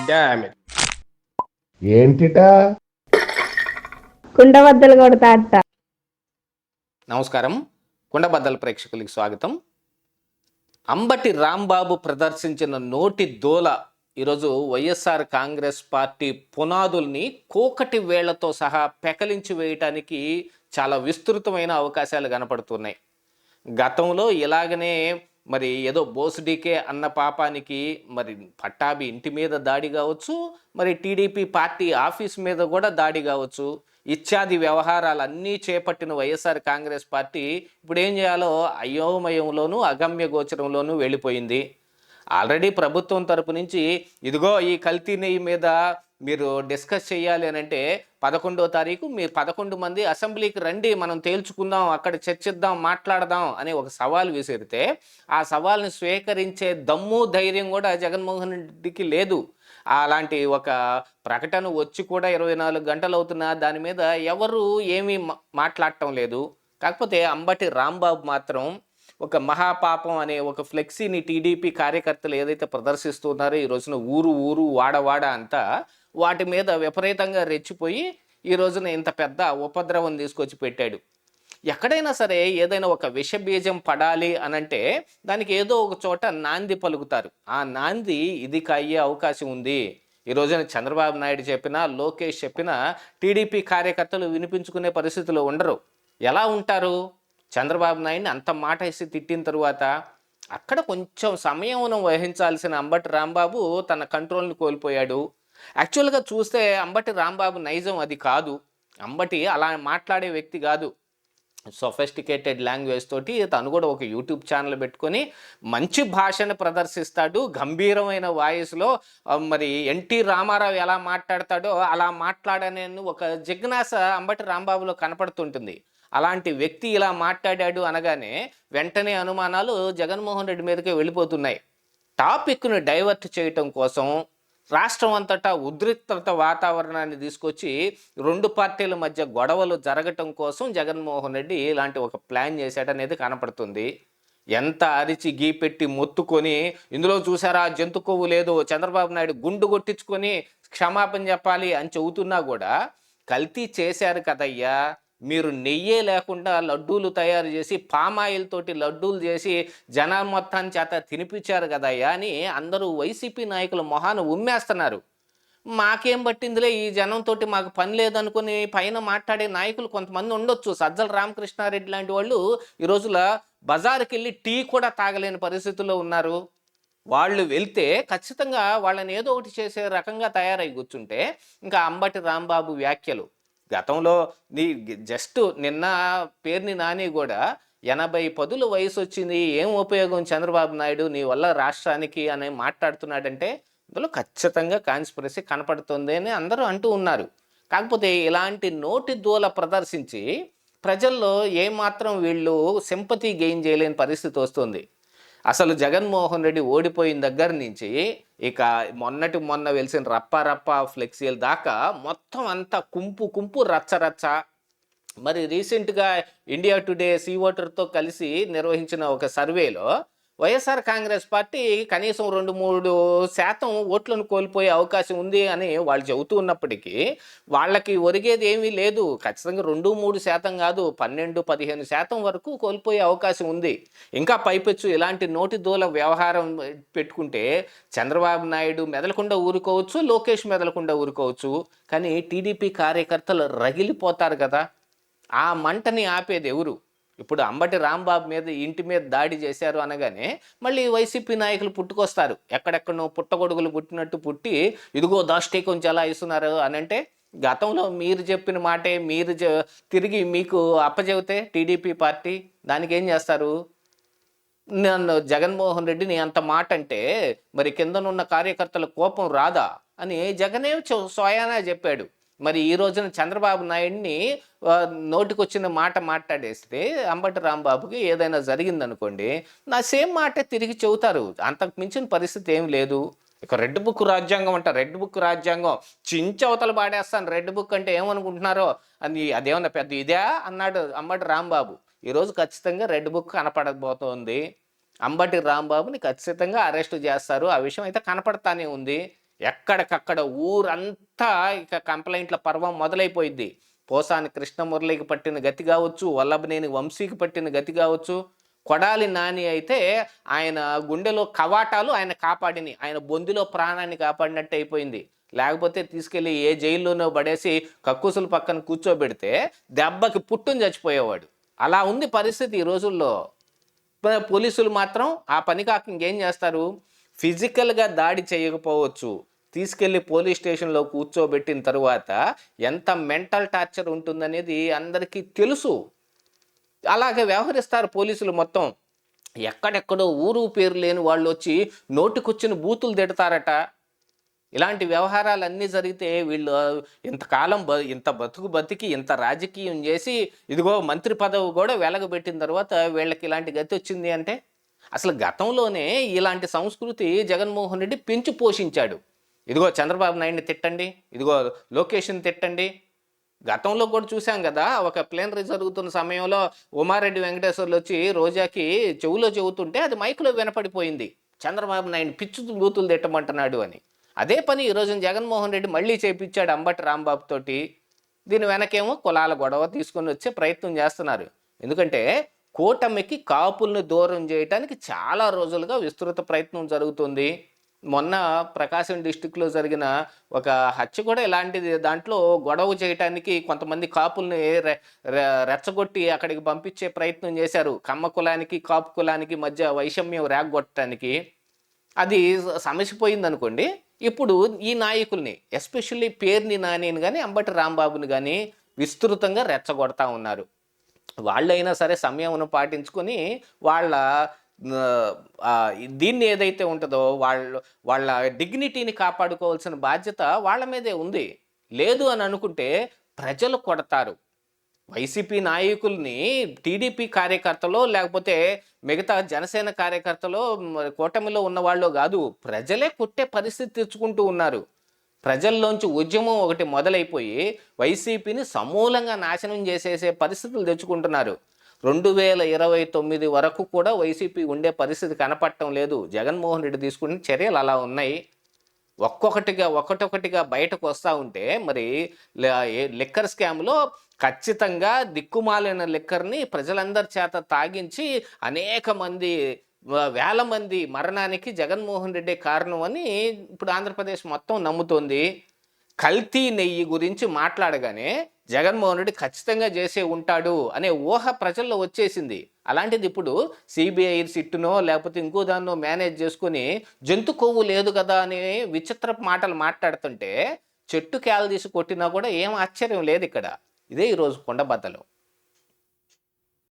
Damn it. ఏంటిటా? కుండబద్దలు కొడతా అట్ట. నమస్కారం, కుండబద్దల ప్రేక్షకులకి స్వాగతం. అంబటి రాంబాబు ప్రదర్శించిన నోటి దూల ఈరోజు వైఎస్ఆర్ కాంగ్రెస్ పార్టీ పునాదుల్ని కూకటి వేళ్లతో సహా పెకలించి వేయటానికి చాలా విస్తృతమైన అవకాశాలు కనపడుతున్నాయి. గతంలో ఇలాగనే మరి ఏదో బోసుడీకే అన్న పాపానికి మరి పట్టాభి ఇంటి మీద దాడి కావచ్చు, మరి టీడీపీ పార్టీ ఆఫీస్ మీద కూడా దాడి కావచ్చు, ఇత్యాది వ్యవహారాలన్నీ చేపట్టిన వైఎస్ఆర్ కాంగ్రెస్ పార్టీ ఇప్పుడు ఏం చేయాలో అయోమయంలోనూ అగమ్య గోచరంలోనూ వెళ్ళిపోయింది. ఆల్రెడీ ప్రభుత్వం తరపు నుంచి ఇదిగో ఈ కల్తీ నెయ్యి మీద మీరు డిస్కస్ చేయాలి అని అంటే 11వ తారీఖు మీరు 11 మంది అసెంబ్లీకి రండి, మనం తేల్చుకుందాం, అక్కడ చర్చిద్దాం, మాట్లాడదాం అని ఒక సవాల్ విసిరితే ఆ సవాల్ని స్వీకరించే దమ్ము ధైర్యం కూడా జగన్మోహన్ రెడ్డికి లేదు. అలాంటి ఒక ప్రకటన వచ్చి కూడా 24 గంటలు అవుతున్నా దాని మీద ఎవరు ఏమీ మాట్లాడటం లేదు. కాకపోతే అంబటి రాంబాబు మాత్రం ఒక మహాపాపం అనే ఒక ఫ్లెక్సీని టీడీపీ కార్యకర్తలు ఏదైతే ప్రదర్శిస్తున్నారో ఈ రోజున ఊరు ఊరు వాడవాడ అంతా వాటి మీద విపరీతంగా రెచ్చిపోయి ఈ రోజున ఇంత పెద్ద ఉపద్రవం తీసుకొచ్చి పెట్టాడు. ఎక్కడైనా సరే ఏదైనా ఒక విషబీజం పడాలి అనంటే దానికి ఏదో ఒక చోట నాంది పలుకుతారు. ఆ నాంది ఇది అయ్యే అవకాశం ఉంది. ఈ రోజున చంద్రబాబు నాయుడు చెప్పినా, లోకేష్ చెప్పినా టీడీపీ కార్యకర్తలు వినిపించుకునే పరిస్థితిలో ఉండరు. ఎలా ఉంటారు? చంద్రబాబు నాయుడిని అంత మాట వేసి తిట్టిన తరువాత అక్కడ కొంచెం సమయం వహించాల్సిన అంబటి రాంబాబు తన కంట్రోల్ని కోల్పోయాడు. యాక్చువల్గా చూస్తే అంబటి రాంబాబు నైజం అది కాదు. అంబటి అలా మాట్లాడే వ్యక్తి కాదు. సొఫెస్టికేటెడ్ లాంగ్వేజ్ తోటి తను కూడా ఒక యూట్యూబ్ ఛానల్ పెట్టుకొని మంచి భాషను ప్రదర్శిస్తాడు. గంభీరమైన వాయిస్లో మరి ఎన్టీ రామారావు ఎలా మాట్లాడతాడో అలా మాట్లాడనే ఒక జిజ్ఞాస అంబటి రాంబాబులో కనపడుతుంటుంది. అలాంటి వ్యక్తి ఇలా మాట్లాడాడు అనగానే వెంటనే అనుమానాలు జగన్మోహన్ రెడ్డి మీదకే వెళ్ళిపోతున్నాయి. టాపిక్ను డైవర్ట్ చేయటం కోసం రాష్ట్రం అంతటా ఉద్రిక్తత వాతావరణాన్ని తీసుకొచ్చి 2 పార్టీల మధ్య గొడవలు జరగటం కోసం జగన్మోహన్ రెడ్డి ఇలాంటి ఒక ప్లాన్ చేశాడనేది కనపడుతుంది. ఎంత అరిచి గీపెట్టి మొత్తుకొని ఇందులో చూసారా జంతు కొవ్వు లేదు, చంద్రబాబు నాయుడు గుండు కొట్టించుకొని క్షమాపణ చెప్పాలి అని చెబుతున్నా కూడా కల్తీ చేశారు కదయ్యా, మీరు నెయ్యే లేకుండా లడ్డూలు తయారు చేసి పామాయిల్ తోటి లడ్డూలు చేసి జనం మొత్తాన్ని చేత తినిపించారు కదయ్యా అని అందరూ వైసీపీ నాయకుల మొహాన ఉమ్మేస్తున్నారు. మాకేం పట్టిందిలే, ఈ జనంతో మాకు పని లేదనుకుని పైన మాట్లాడే నాయకులు కొంతమంది ఉండొచ్చు. సజ్జల రామకృష్ణారెడ్డి లాంటి వాళ్ళు ఈ రోజుల బజారుకి వెళ్ళి టీ కూడా తాగలేని పరిస్థితుల్లో ఉన్నారు. వాళ్ళు వెళ్తే ఖచ్చితంగా వాళ్ళని ఏదో ఒకటి చేసే రకంగా తయారై కూర్చుంటే ఇంకా అంబటి రాంబాబు వ్యాఖ్యలు గతంలో జస్ట్ నిన్న పేర్ని నాని కూడా 80 పదుల వయసు వచ్చింది, ఏం ఉపయోగం చంద్రబాబు నాయుడు నీ వల్ల రాష్ట్రానికి అని మాట్లాడుతున్నాడంటే ఇందులో ఖచ్చితంగా కాన్స్పిరసీ కనపడుతుంది అని అందరూ అంటూ ఉన్నారు. కాకపోతే ఇలాంటి నోటి దూల ప్రదర్శించి ప్రజల్లో ఏమాత్రం వీళ్ళు సింపతి గెయిన్ చేయలేని పరిస్థితి వస్తుంది. అసలు జగన్మోహన్ రెడ్డి ఓడిపోయిన దగ్గర నుంచి ఇక మొన్న వెలిసిన రప్ప ఫ్లెక్సీల దాకా మొత్తం అంతా కుంపు రచ్చ. మరి రీసెంట్గా ఇండియా టుడే సీ ఓటర్తో కలిసి నిర్వహించిన ఒక సర్వేలో వైఎస్ఆర్ కాంగ్రెస్ పార్టీ కనీసం 2-3% ఓట్లను కోల్పోయే అవకాశం ఉంది అని వాళ్ళు చెబుతూ ఉన్నప్పటికీ వాళ్ళకి ఒరిగేది ఏమీ లేదు. ఖచ్చితంగా 2-3% కాదు, 12-15% వరకు కోల్పోయే అవకాశం ఉంది. ఇంకా పైపెచ్చు ఇలాంటి నోటి దూల వ్యవహారం పెట్టుకుంటే చంద్రబాబు నాయుడు మెదలకుండా ఊరుకోవచ్చు, లోకేష్ మెదలకుండా ఊరుకోవచ్చు, కానీ టీడీపీ కార్యకర్తలు రగిలిపోతారు కదా. ఆ మంటని ఆపేది ఎవరు? ఇప్పుడు అంబటి రాంబాబు మీద ఇంటి మీద దాడి చేశారు అనగానే మళ్ళీ వైసీపీ నాయకులు పుట్టుకొస్తారు. ఎక్కడెక్కడో పుట్టగొడుగులు పుట్టినట్టు పుట్టి ఇదిగో దాష్టీకం చెలాయిస్తున్నారు అని అంటే గతంలో మీరు చెప్పిన మాటే మీరు తిరిగి మీకు అప్పచెబితే టీడీపీ పార్టీ దానికి ఏం చేస్తారు? నన్ను జగన్మోహన్ రెడ్డిని అంత మాట అంటే మరి కిందనున్న కార్యకర్తల కోపం రాదా అని జగనే స్వయానా చెప్పాడు. మరి ఈ రోజున చంద్రబాబు నాయుడిని నోటికొచ్చిన మాట మాట్లాడేస్తే అంబటి రాంబాబుకి ఏదైనా జరిగిందనుకోండి నా సేమ్ మాటే తిరిగి చెబుతారు. అంతకు మించిన పరిస్థితి ఏం లేదు. ఇక రెడ్ బుక్ రాజ్యాంగం అంట, రెడ్ బుక్ రాజ్యాంగం చించవతలు పాడేస్తాను. రెడ్ బుక్ అంటే ఏమనుకుంటున్నారో అని అదేమన్నా పెద్ద ఇదే అన్నాడు అంబటి రాంబాబు. ఈరోజు ఖచ్చితంగా రెడ్ బుక్ కనపడబోతోంది. అంబటి రాంబాబుని ఖచ్చితంగా అరెస్ట్ చేస్తారు. ఆ విషయం అయితే కనపడతానే ఉంది. ఎక్కడికక్కడ ఊరంతా ఇక కంప్లైంట్ల పర్వం మొదలైపోయిద్ది. పోసాని కృష్ణమురళికి పట్టిన గతి కావచ్చు, వల్లభనేని వంశీకి పట్టిన గతి కావచ్చు, కొడాలి నాని అయితే ఆయన గుండెలో కవాటాలు ఆయన కాపాడిని, ఆయన బొందిలో ప్రాణాన్ని కాపాడినట్టు అయిపోయింది. లేకపోతే తీసుకెళ్ళి ఏ జైల్లోనో పడేసి కక్కుసుల పక్కన కూర్చోబెడితే దెబ్బకి పుట్టుని చచ్చిపోయేవాడు. అలా ఉంది పరిస్థితి ఈ రోజుల్లో. పోలీసులు మాత్రం ఆ పని కాక ఇంకేం చేస్తారు? ఫిజికల్గా దాడి చేయకపోవచ్చు, తీసుకెళ్ళి పోలీస్ స్టేషన్లో కూర్చోబెట్టిన తరువాత ఎంత మెంటల్ టార్చర్ ఉంటుందనేది అందరికీ తెలుసు. అలాగే వ్యవహరిస్తారు పోలీసులు మొత్తం. ఎక్కడెక్కడో ఊరు పేరు లేని వాళ్ళు వచ్చి నోటికొచ్చిన బూతులు తిడతారట. ఇలాంటి వ్యవహారాలన్నీ జరిగితే వీళ్ళు ఇంతకాలం ఇంత బతికి ఇంత రాజకీయం చేసి ఇదిగో మంత్రి పదవి కూడా వెలగబెట్టిన తర్వాత వీళ్ళకి ఇలాంటి గతి వచ్చింది అంటే, అసలు గతంలోనే ఇలాంటి సంస్కృతి జగన్మోహన్ రెడ్డి పెంచి పోషించాడు. ఇదిగో చంద్రబాబు నాయుడిని తిట్టండి, ఇదిగో లోకేష్ని తిట్టండి. గతంలో కూడా చూసాం కదా, ఒక ప్లేనరీ జరుగుతున్న సమయంలో ఉమారెడ్డి వెంకటేశ్వర్లు వచ్చి రోజాకి చెవులో చెబుతుంటే అది మైకులో వినపడిపోయింది, చంద్రబాబు నాయుడు పిచ్చు బూతులు తిట్టమంటున్నాడు అని. అదే పని ఈరోజు జగన్మోహన్ రెడ్డి మళ్ళీ చేపించాడు అంబటి రాంబాబు తోటి. దీని వెనకేమో కులాల గొడవ తీసుకొని వచ్చే ప్రయత్నం చేస్తున్నారు. ఎందుకంటే కూటమికి కాపుల్ని దూరం చేయడానికి చాలా రోజులుగా విస్తృత ప్రయత్నం జరుగుతుంది. మొన్న ప్రకాశం డిస్టిక్లో జరిగిన ఒక హత్య కూడా ఇలాంటిది. దాంట్లో గొడవ చేయటానికి కొంతమంది కాపుల్ని రెచ్చగొట్టి అక్కడికి పంపించే ప్రయత్నం చేశారు. కమ్మ కులానికి కాపు కులానికి మధ్య వైషమ్యం రేగొట్టడానికి. అది సమసిపోయింది అనుకోండి. ఇప్పుడు ఈ నాయకుల్ని, ఎస్పెషల్లీ పేర్ని నానిని కానీ అంబటి రాంబాబుని కానీ విస్తృతంగా రెచ్చగొడతా ఉన్నారు. వాళ్ళైనా సరే సంయమనం పాటించుకొని వాళ్ళ దీన్ని ఏదైతే ఉంటుందో వాళ్ళ డిగ్నిటీని కాపాడుకోవాల్సిన బాధ్యత వాళ్ళ మీదే ఉంది. లేదు అని అనుకుంటే ప్రజలు కొడతారు. వైసీపీ నాయకుల్ని టీడీపీ కార్యకర్తలో లేకపోతే మిగతా జనసేన కార్యకర్తలో కూటమిలో ఉన్నవాళ్ళు కాదు, ప్రజలే కొట్టే పరిస్థితి తెచ్చుకుంటూ ఉన్నారు. ప్రజల్లోంచి ఉద్యమం ఒకటి మొదలైపోయి వైసీపీని సమూలంగా నాశనం చేసేసే పరిస్థితులు తెచ్చుకుంటున్నారు. 2029 వరకు కూడా వైసీపీ ఉండే పరిస్థితి కనపడటం లేదు. జగన్మోహన్ రెడ్డి తీసుకునే చర్యలు అలా ఉన్నాయి. ఒకటొకటిగా బయటకు వస్తూ ఉంటే మరి లిక్కర్ స్కామ్లో ఖచ్చితంగా దిక్కుమాలిన లిక్కర్ని ప్రజలందరి చేత తాగించి అనేక మంది, వేల మంది మరణానికి జగన్మోహన్ రెడ్డి కారణం అని ఇప్పుడు ఆంధ్రప్రదేశ్ మొత్తం నమ్ముతోంది. కల్తీ నెయ్యి గురించి మాట్లాడగానే జగన్మోహన్ రెడ్డి ఖచ్చితంగా చేసే ఉంటాడు అనే ఊహ ప్రజల్లో వచ్చేసింది. అలాంటిది ఇప్పుడు సిబిఐ సిట్టునో లేకపోతే ఇంకో దాన్నో మేనేజ్ చేసుకుని జంతు కొవ్వు లేదు కదా అనే విచిత్ర మాటలు మాట్లాడుతుంటే చెట్టు కేల తీసి కొట్టినా కూడా ఏం ఆశ్చర్యం లేదు ఇక్కడ. ఇదే ఈరోజు కొండబద్దలు.